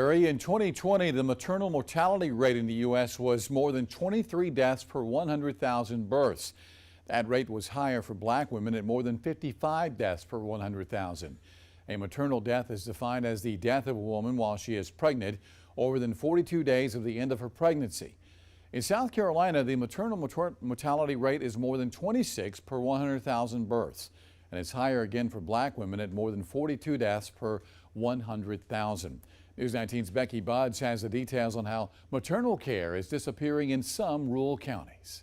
In 2020, the maternal mortality rate in the U.S. was more than 23 deaths per 100,000 births. That rate was higher for black women at more than 55 deaths per 100,000. A maternal death is defined as the death of a woman while she is pregnant or within 42 days of the end of her pregnancy. In South Carolina, the maternal mortality rate is more than 26 per 100,000 births, and it's higher again for black women at more than 42 deaths per 100,000. News 19's Becky Buds has the details on how maternal care is disappearing in some rural counties.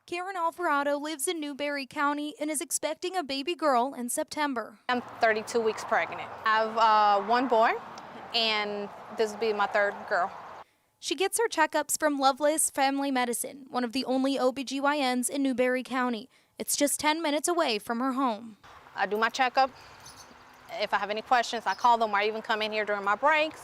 Karen Alvarado lives in Newberry County and is expecting a baby girl in September. I'm 32 weeks pregnant. I have one boy, and this will be my third girl. She gets her checkups from Loveless Family Medicine, one of the only OBGYNs in Newberry County. It's just 10 minutes away from her home. I do my checkup. If I have any questions, I call them, or I even come in here during my breaks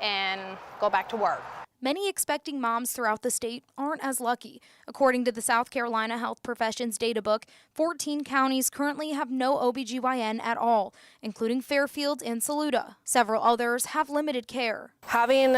and go back to work. Many expecting moms throughout the state aren't as lucky. According to the South Carolina Health Professions Databook, 14 counties currently have no OBGYN at all, including Fairfield and Saluda. Several others have limited care. Having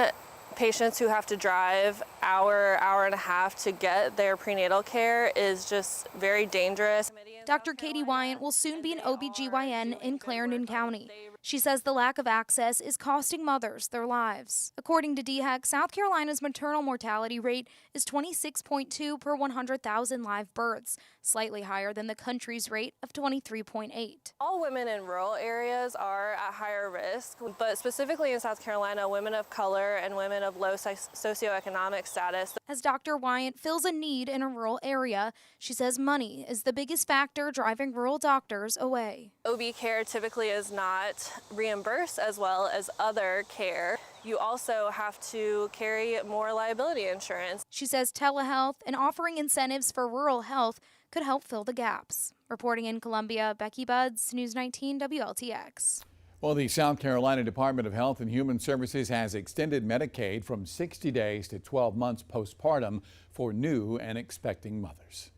patients who have to drive hour and a half to get their prenatal care is just very dangerous. Dr. Katie Wyant will soon be an OBGYN in Clarendon County. She says the lack of access is costing mothers their lives. According to DHEC, South Carolina's maternal mortality rate is 26.2 per 100,000 live births, slightly higher than the country's rate of 23.8. All women in rural areas are at higher risk, but specifically in South Carolina, women of color and women of low socioeconomic status. As Dr. Wyant fills a need in a rural area, she says money is the biggest factor driving rural doctors away. OB care typically is not reimbursed as well as other care. You also have to carry more liability insurance. She says telehealth and offering incentives for rural health could help fill the gaps. Reporting in Columbia, Becky Buds, News 19 WLTX. Well, the South Carolina Department of Health and Human Services has extended Medicaid from 60 days to 12 months postpartum for new and expecting mothers.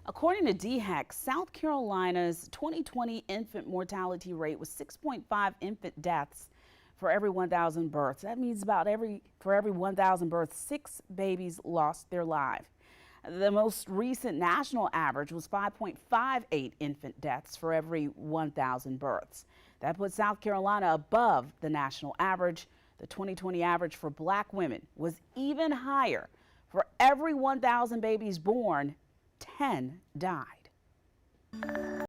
According to DHEC, South Carolina's 2020 infant mortality rate was 6.5 infant deaths for every 1,000 births. That means for every 1,000 births, 6 babies lost their life. The most recent national average was 5.58 infant deaths for every 1,000 births. That puts South Carolina above the national average. The 2020 average for black women was even higher. For every 1,000 babies born, 10 died.